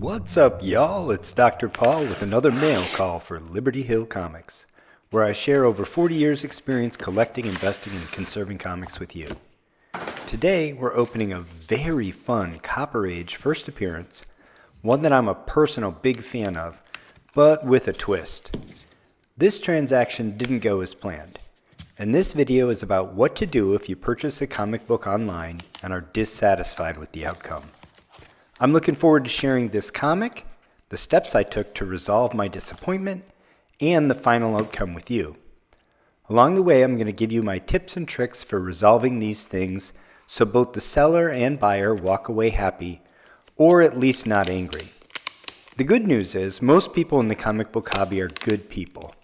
What's up, y'all? It's Dr. Paul with another mail call for Liberty Hill Comics, where I share over 40 years' experience collecting, investing, and conserving comics with you. Today, we're opening a very fun Copper Age first appearance, one that I'm a personal big fan of, but with a twist. This transaction didn't go as planned, and this video is about what to do if you purchase a comic book online and are dissatisfied with the outcome. I'm looking forward to sharing this comic, the steps I took to resolve my disappointment, and the final outcome with you. Along the way, I'm going to give you my tips and tricks for resolving these things so both the seller and buyer walk away happy, or at least not angry. The good news is most people in the comic book hobby are good people,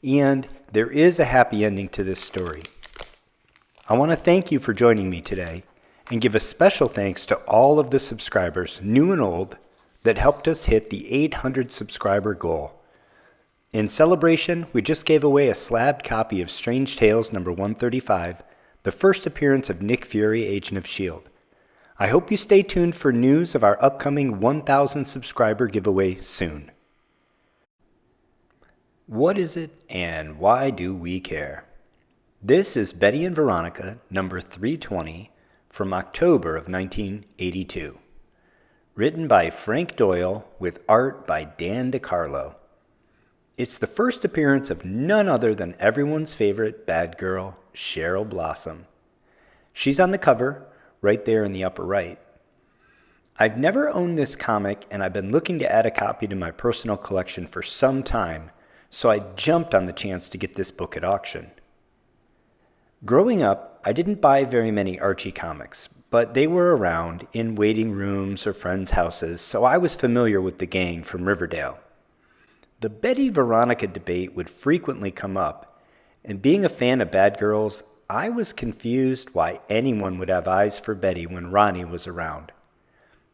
and there is a happy ending to this story. I want to thank you for joining me today, and give a special thanks to all of the subscribers, new and old, that helped us hit the 800 subscriber goal. In celebration, we just gave away a slabbed copy of Strange Tales number 135, the first appearance of Nick Fury, Agent of S.H.I.E.L.D. I hope you stay tuned for news of our upcoming 1,000 subscriber giveaway soon. What is it and why do we care? This is Betty and Veronica number 320, from October of 1982. Written by Frank Doyle with art by Dan DeCarlo. It's the first appearance of none other than everyone's favorite bad girl, Cheryl Blossom. She's on the cover, right there in the upper right. I've never owned this comic, and I've been looking to add a copy to my personal collection for some time, so I jumped on the chance to get this book at auction. Growing up, I didn't buy very many Archie comics, but they were around in waiting rooms or friends' houses, so I was familiar with the gang from Riverdale. The Betty Veronica debate would frequently come up, and being a fan of bad girls, I was confused why anyone would have eyes for Betty when Ronnie was around.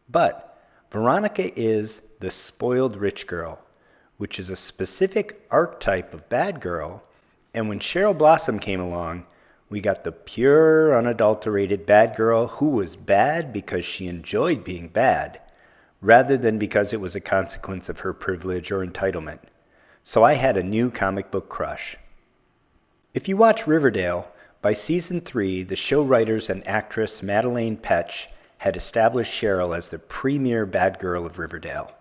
But Veronica is the spoiled rich girl, which is a specific archetype of bad girl, and when Cheryl Blossom came along, we got the pure, unadulterated bad girl who was bad because she enjoyed being bad, rather than because it was a consequence of her privilege or entitlement. So I had a new comic book crush. If you watch Riverdale, by season 3, the show writers and actress Madelaine Petsch had established Cheryl as the premier bad girl of Riverdale.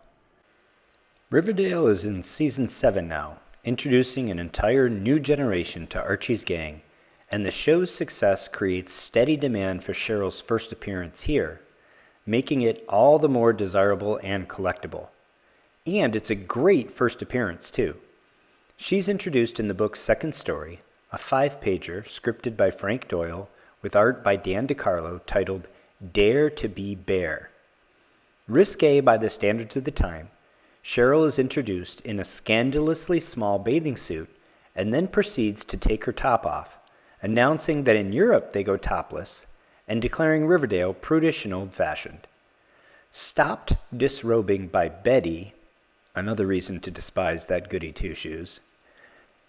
Riverdale is in season 7 now, introducing an entire new generation to Archie's gang, and the show's success creates steady demand for Cheryl's first appearance here, making it all the more desirable and collectible. And it's a great first appearance, too. She's introduced in the book's second story, a 5-pager scripted by Frank Doyle with art by Dan DeCarlo titled Dare to be Bare. Risqué by the standards of the time, Cheryl is introduced in a scandalously small bathing suit and then proceeds to take her top off, announcing that in Europe they go topless, and declaring Riverdale prudish and old-fashioned. Stopped disrobing by Betty, another reason to despise that goody two-shoes,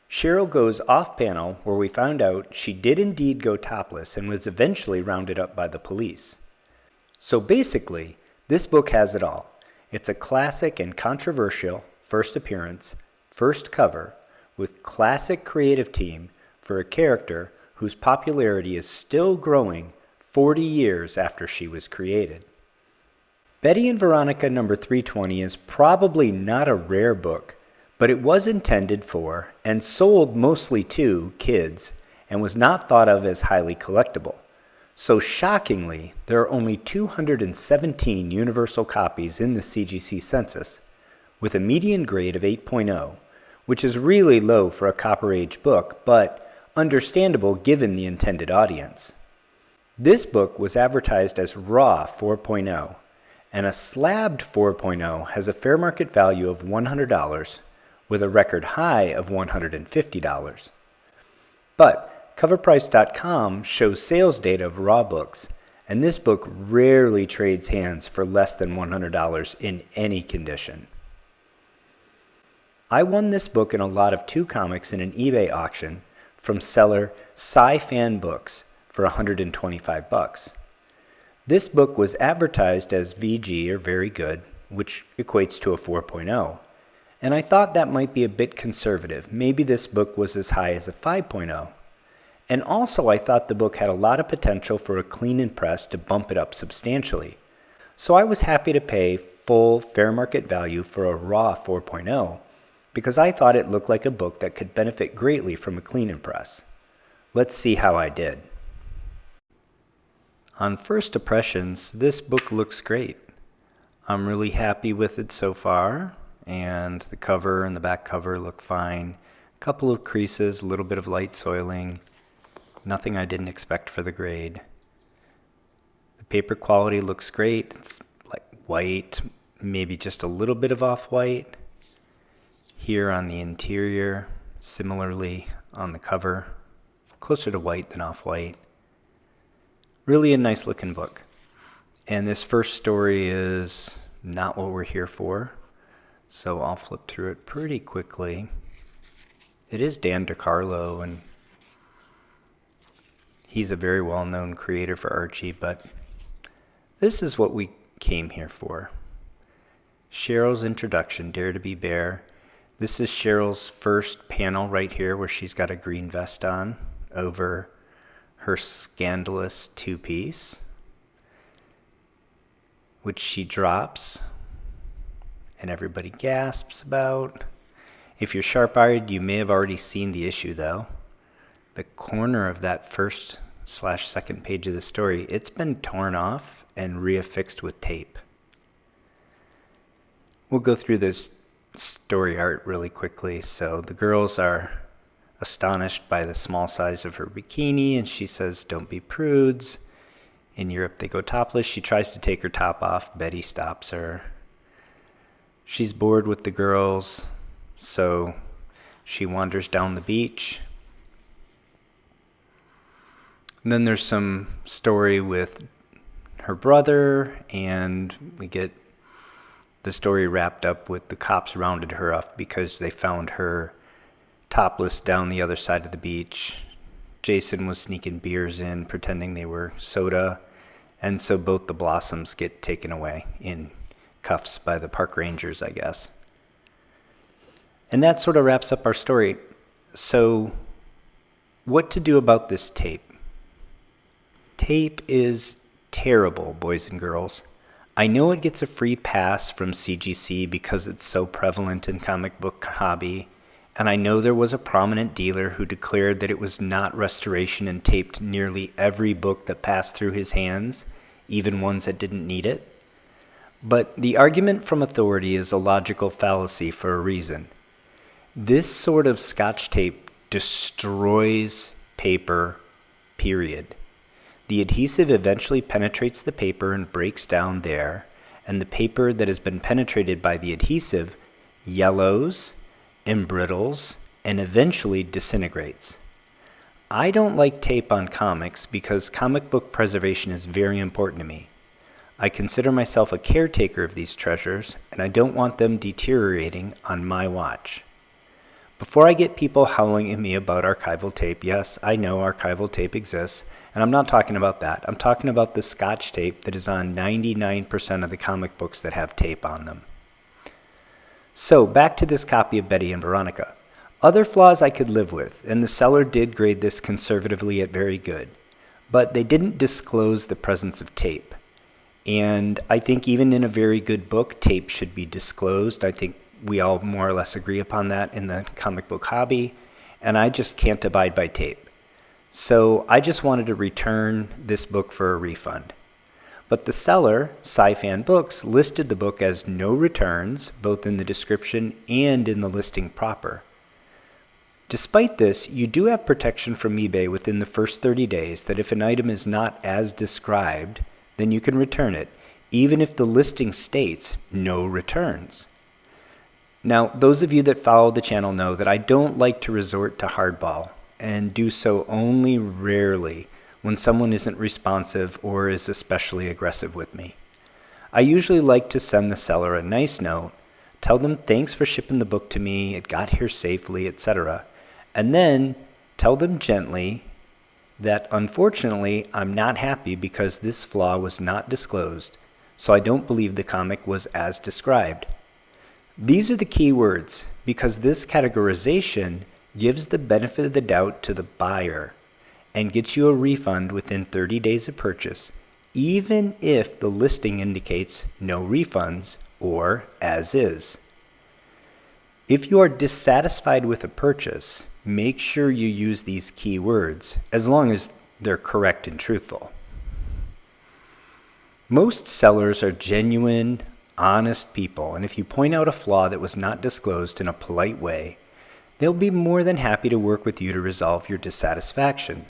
Cheryl goes off-panel where we found out she did indeed go topless and was eventually rounded up by the police. So basically, this book has it all. It's a classic and controversial first appearance, first cover, with classic creative team for a character whose popularity is still growing 40 years after she was created. Betty and Veronica number 320 is probably not a rare book, but it was intended for and sold mostly to kids and was not thought of as highly collectible. So shockingly, there are only 217 universal copies in the CGC census, with a median grade of 8.0, which is really low for a Copper Age book, but understandable given the intended audience. This book was advertised as Raw 4.0, and a slabbed 4.0 has a fair market value of $100, with a record high of $150. But CoverPrice.com shows sales data of Raw books, and this book rarely trades hands for less than $100 in any condition. I won this book in a lot of 2 comics in an eBay auction from seller Sci-Fan Books for $125. This book was advertised as VG or very good, which equates to a 4.0. And I thought that might be a bit conservative. Maybe this book was as high as a 5.0. And also I thought the book had a lot of potential for a clean and press to bump it up substantially. So I was happy to pay full fair market value for a raw 4.0 because I thought it looked like a book that could benefit greatly from a clean and press. Let's see how I did. On first impressions, this book looks great. I'm really happy with it so far, and the cover and the back cover look fine. A couple of creases, a little bit of light soiling. Nothing I didn't expect for the grade. The paper quality looks great. It's like white, maybe just a little bit of off-white. Here on the interior, similarly on the cover, closer to white than off-white. Really a nice looking book. And this first story is not what we're here for, so I'll flip through it pretty quickly. It is Dan DeCarlo, and he's a very well-known creator for Archie, but this is what we came here for. Cheryl's introduction, Dare to be Bare. This is Cheryl's first panel right here where she's got a green vest on over her scandalous two-piece, which she drops, and everybody gasps about. If you're sharp-eyed, you may have already seen the issue, though. The corner of that first/second page of the story, it's been torn off and reaffixed with tape. We'll go through this story art really quickly. So the girls are astonished by the small size of her bikini, and she says, "Don't be prudes." In Europe, they go topless. She tries to take her top off. Betty stops her. She's bored with the girls, so she wanders down the beach. And then there's some story with her brother, and we get the story wrapped up with the cops rounded her up because they found her topless down the other side of the beach. Jason was sneaking beers in, pretending they were soda, and so both the Blossoms get taken away in cuffs by the park rangers, I guess. And that sort of wraps up our story. So, what to do about this tape? Tape is terrible, boys and girls. I know it gets a free pass from CGC because it's so prevalent in comic book hobby, and I know there was a prominent dealer who declared that it was not restoration and taped nearly every book that passed through his hands, even ones that didn't need it. But the argument from authority is a logical fallacy for a reason. This sort of Scotch tape destroys paper, period. The adhesive eventually penetrates the paper and breaks down there, and the paper that has been penetrated by the adhesive yellows, embrittles, and eventually disintegrates. I don't like tape on comics because comic book preservation is very important to me. I consider myself a caretaker of these treasures, and I don't want them deteriorating on my watch. Before I get people howling at me about archival tape, yes, I know archival tape exists, and I'm not talking about that. I'm talking about the Scotch tape that is on 99% of the comic books that have tape on them. So, back to this copy of Betty and Veronica. Other flaws I could live with, and the seller did grade this conservatively at very good, but they didn't disclose the presence of tape. And I think even in a very good book, tape should be disclosed. I think we all more or less agree upon that in the comic book hobby, and I just can't abide by tape. So I just wanted to return this book for a refund. But the seller, Sci-Fan Books, listed the book as no returns, both in the description and in the listing proper. Despite this, you do have protection from eBay within the first 30 days that if an item is not as described, then you can return it, even if the listing states no returns. Now, those of you that follow the channel know that I don't like to resort to hardball, and do so only rarely when someone isn't responsive or is especially aggressive with me. I usually like to send the seller a nice note, tell them thanks for shipping the book to me, it got here safely, etc., and then tell them gently that unfortunately I'm not happy because this flaw was not disclosed, so I don't believe the comic was as described. These are the key words because this categorization gives the benefit of the doubt to the buyer and gets you a refund within 30 days of purchase, even if the listing indicates no refunds or as is. If you are dissatisfied with a purchase, make sure you use these key words as long as they're correct and truthful. Most sellers are genuine, honest people, and if you point out a flaw that was not disclosed in a polite way, they'll be more than happy to work with you to resolve your dissatisfaction.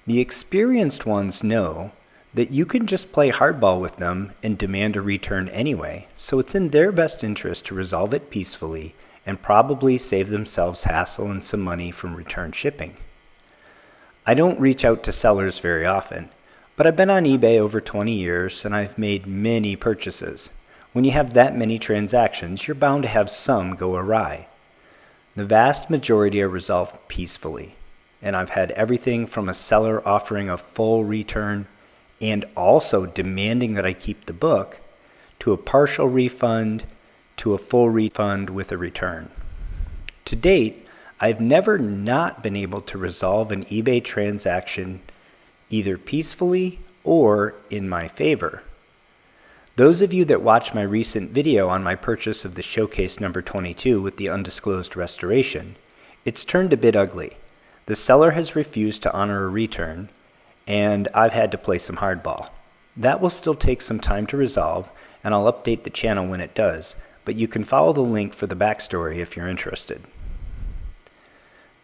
The experienced ones know that you can just play hardball with them and demand a return anyway, so it's in their best interest to resolve it peacefully and probably save themselves hassle and some money from return shipping. I don't reach out to sellers very often, but I've been on eBay over 20 years and I've made many purchases. When you have that many transactions, you're bound to have some go awry. The vast majority are resolved peacefully, and I've had everything from a seller offering a full return and also demanding that I keep the book, to a partial refund, to a full refund with a return. To date, I've never not been able to resolve an eBay transaction either peacefully or in my favor. Those of you that watched my recent video on my purchase of the showcase number 22 with the undisclosed restoration, it's turned a bit ugly. The seller has refused to honor a return, and I've had to play some hardball. That will still take some time to resolve, and I'll update the channel when it does, but you can follow the link for the backstory if you're interested.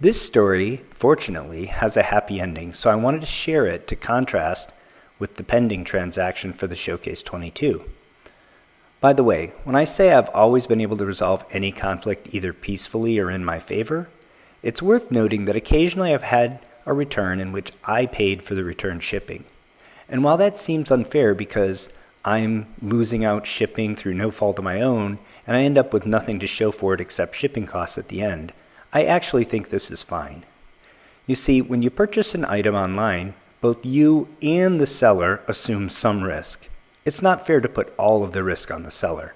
This story, fortunately, has a happy ending, so I wanted to share it to contrast with the pending transaction for the Showcase 22. By the way, when I say I've always been able to resolve any conflict either peacefully or in my favor, it's worth noting that occasionally I've had a return in which I paid for the return shipping. And while that seems unfair because I'm losing out shipping through no fault of my own and I end up with nothing to show for it except shipping costs at the end, I actually think this is fine. You see, when you purchase an item online, both you and the seller assume some risk. It's not fair to put all of the risk on the seller.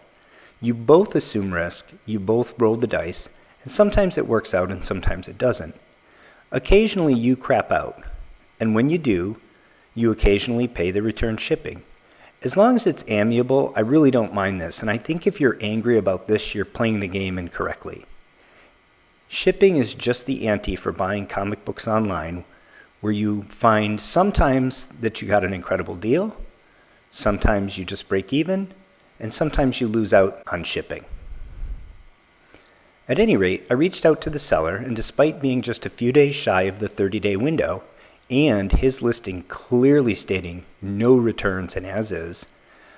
You both assume risk, you both roll the dice, and sometimes it works out and sometimes it doesn't. Occasionally you crap out, and when you do, you occasionally pay the return shipping. As long as it's amiable, I really don't mind this, and I think if you're angry about this, you're playing the game incorrectly. Shipping is just the ante for buying comic books online, where you find sometimes that you got an incredible deal, sometimes you just break even, and sometimes you lose out on shipping. At any rate, I reached out to the seller, and despite being just a few days shy of the 30-day window, and his listing clearly stating no returns and as is,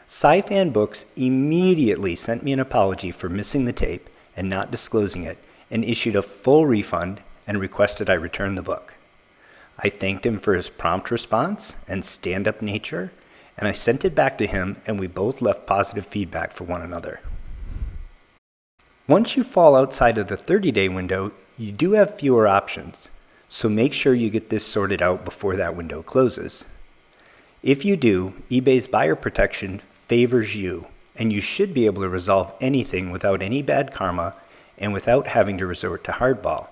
Sci-Fan Books immediately sent me an apology for missing the tape and not disclosing it, and issued a full refund and requested I return the book. I thanked him for his prompt response and stand-up nature, and I sent it back to him, and we both left positive feedback for one another. Once you fall outside of the 30-day window, you do have fewer options, so make sure you get this sorted out before that window closes. If you do, eBay's buyer protection favors you, and you should be able to resolve anything without any bad karma and without having to resort to hardball.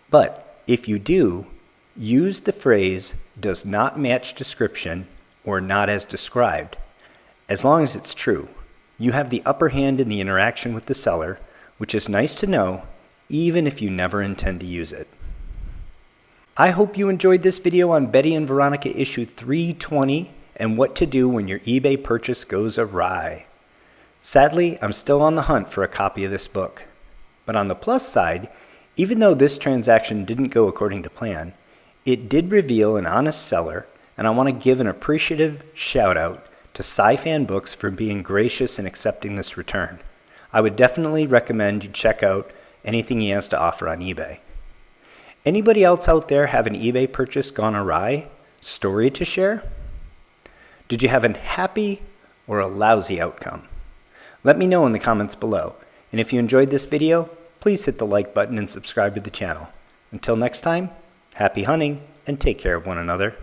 But if you do, use the phrase "does not match description" or "not as described." As long as it's true, you have the upper hand in the interaction with the seller, which is nice to know, even if you never intend to use it. I hope you enjoyed this video on Betty and Veronica issue 320 and what to do when your eBay purchase goes awry. Sadly, I'm still on the hunt for a copy of this book. But on the plus side, even though this transaction didn't go according to plan, it did reveal an honest seller, and I want to give an appreciative shout out to Sci-Fan Books for being gracious in accepting this return. I would definitely recommend you check out anything he has to offer on eBay. Anybody else out there have an eBay purchase gone awry? Story to share? Did you have a happy or a lousy outcome? Let me know in the comments below. And if you enjoyed this video, please hit the like button and subscribe to the channel. Until next time, happy hunting and take care of one another.